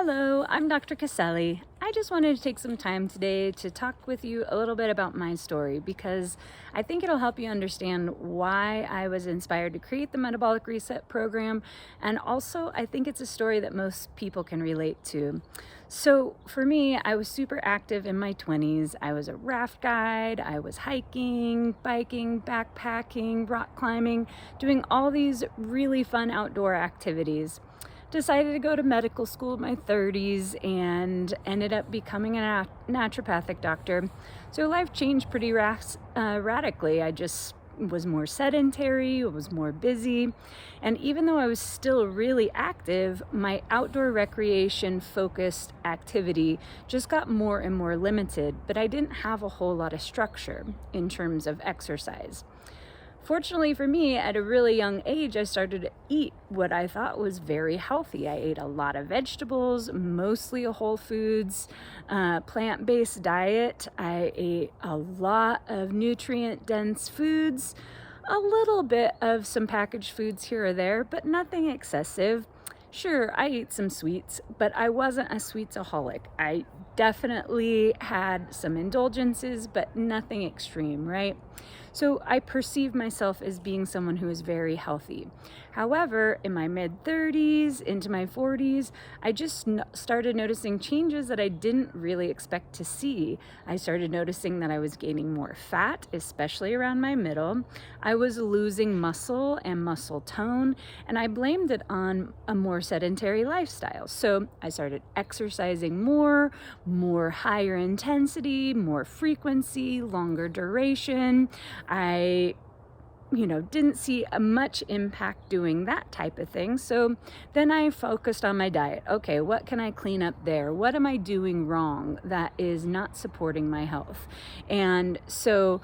Hello, I'm Dr. Caselli. I just wanted to take some time today to talk with you a little bit about my story because I think it'll help you understand why I was inspired to create the Metabolic Reset Program. And also, I think it's a story that most people can relate to. So, for me, I was super active in my 20s. I was a raft guide, I was hiking, biking, backpacking, rock climbing, doing all these really fun outdoor activities. Decided to go to medical school in my 30s and ended up becoming a naturopathic doctor. So life changed pretty radically. I just was more sedentary, was more busy, and even though I was still really active, my outdoor recreation focused activity just got more and more limited, but I didn't have a whole lot of structure in terms of exercise. Fortunately for me, at a really young age, I started to eat what I thought was very healthy. I ate a lot of vegetables, mostly a whole foods, plant-based diet. I ate a lot of nutrient-dense foods, a little bit of some packaged foods here or there, but nothing excessive. Sure, I ate some sweets, but I wasn't a sweetsaholic. I definitely had some indulgences, but nothing extreme, right? So I perceive myself as being someone who is very healthy. However, in my mid 30s, into my 40s, I just started noticing changes that I didn't really expect to see. I started noticing that I was gaining more fat, especially around my middle. I was losing muscle and muscle tone, and I blamed it on a more sedentary lifestyle. So I started exercising more higher intensity, more frequency, longer duration. I didn't see a much impact doing that type of thing. So then I focused on my diet. Okay, what can I clean up there? What am I doing wrong that is not supporting my health? And so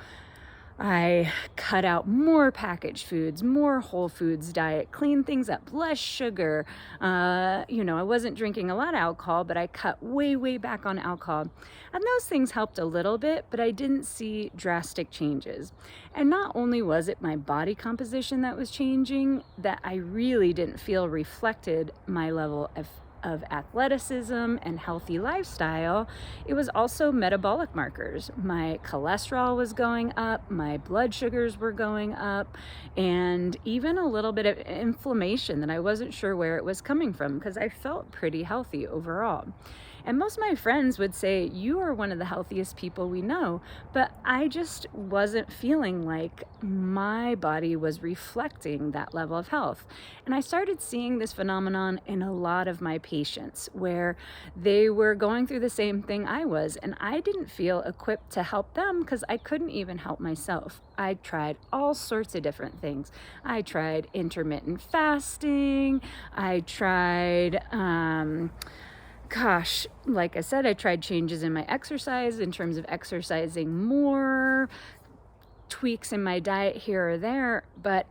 I cut out more packaged foods, more whole foods diet, clean things up, less sugar. I wasn't drinking a lot of alcohol, but I cut way back on alcohol. And those things helped a little bit, but I didn't see drastic changes. And not only was it my body composition that was changing, that I really didn't feel reflected my level of athleticism and healthy lifestyle, it was also metabolic markers. My cholesterol was going up, my blood sugars were going up, and even a little bit of inflammation that I wasn't sure where it was coming from because I felt pretty healthy overall. And most of my friends would say, you are one of the healthiest people we know, but I just wasn't feeling like my body was reflecting that level of health. And I started seeing this phenomenon in a lot of my patients where they were going through the same thing I was, and I didn't feel equipped to help them because I couldn't even help myself. I tried all sorts of different things. I tried intermittent fasting. I tried, like I said, I tried changes in my exercise in terms of exercising more, tweaks in my diet here or there, but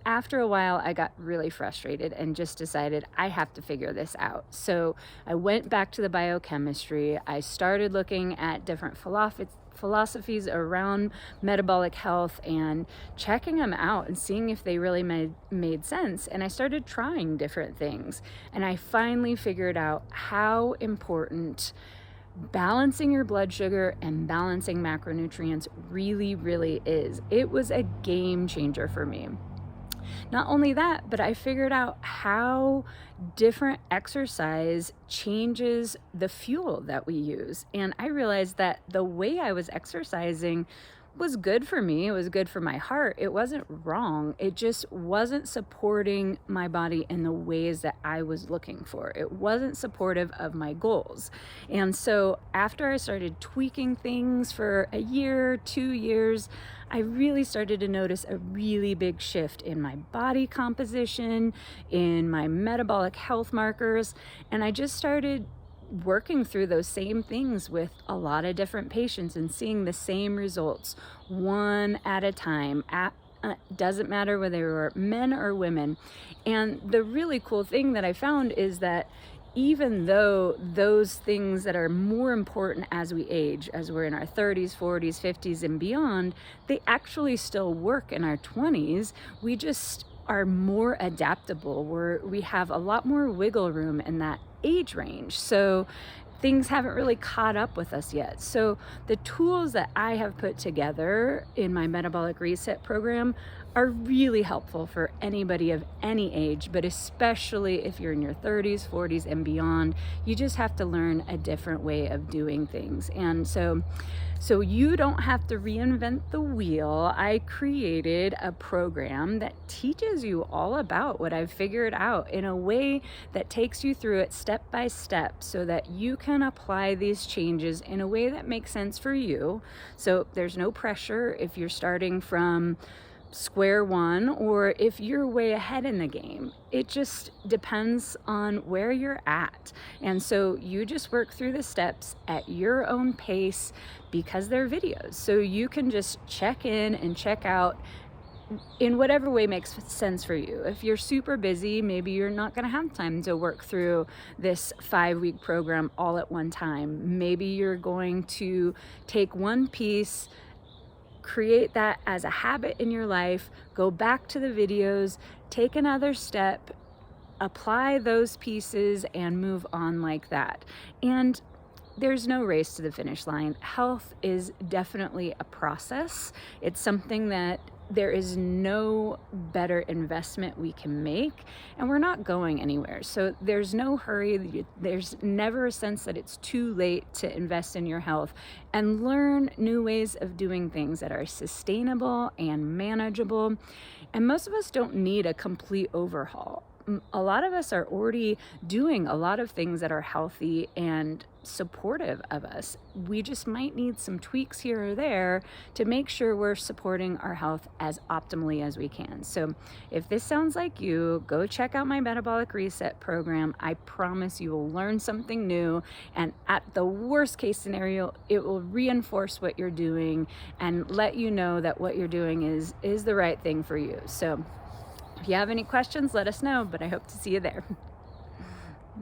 after a while, I got really frustrated and just decided I have to figure this out. So I went back to the biochemistry. I started looking at different philosophies around metabolic health and checking them out and seeing if they really made sense. And I started trying different things. And I finally figured out how important balancing your blood sugar and balancing macronutrients really is. It was a game changer for me. Not only that, but I figured out how different exercise changes the fuel that we use. And I realized that the way I was exercising was good for me. It was good for my heart. It wasn't wrong. It just wasn't supporting my body in the ways that I was looking for. It wasn't supportive of my goals. And so after I started tweaking things for a year, 2 years, I really started to notice a really big shift in my body composition, in my metabolic health markers, and I just started working through those same things with a lot of different patients and seeing the same results one at a time. Doesn't matter whether they were men or women. And the really cool thing that I found is that even though those things that are more important as we age, as we're in our 30s, 40s, 50s, and beyond, they actually still work in our 20s. We just are more adaptable. We have a lot more wiggle room in that age range. So things haven't really caught up with us yet. So the tools that I have put together in my Metabolic Reset program are really helpful for anybody of any age, but especially if you're in your 30s, 40s, and beyond. You just have to learn a different way of doing things. And so you don't have to reinvent the wheel. I created a program that teaches you all about what I've figured out in a way that takes you through it step by step so that you can apply these changes in a way that makes sense for you. So there's no pressure if you're starting from square one or if you're way ahead in the game. It just depends on where you're at. And so you just work through the steps at your own pace because they're videos. So you can just check in and check out in whatever way makes sense for you. If you're super busy, maybe you're not going to have time to work through this 5-week program all at one time. Maybe you're going to take one piece, create that as a habit in your life, go back to the videos, take another step, apply those pieces, and move on like that. And there's no race to the finish line. Health is definitely a process. It's something that there is no better investment we can make, and we're not going anywhere. So there's no hurry. There's never a sense that it's too late to invest in your health and learn new ways of doing things that are sustainable and manageable. And most of us don't need a complete overhaul. A lot of us are already doing a lot of things that are healthy and supportive of us. We just might need some tweaks here or there to make sure we're supporting our health as optimally as we can. So if this sounds like you, go check out my Metabolic Reset program. I promise you will learn something new, and at the worst case scenario, it will reinforce what you're doing and let you know that what you're doing is the right thing for you. So if you have any questions, let us know, but I hope to see you there.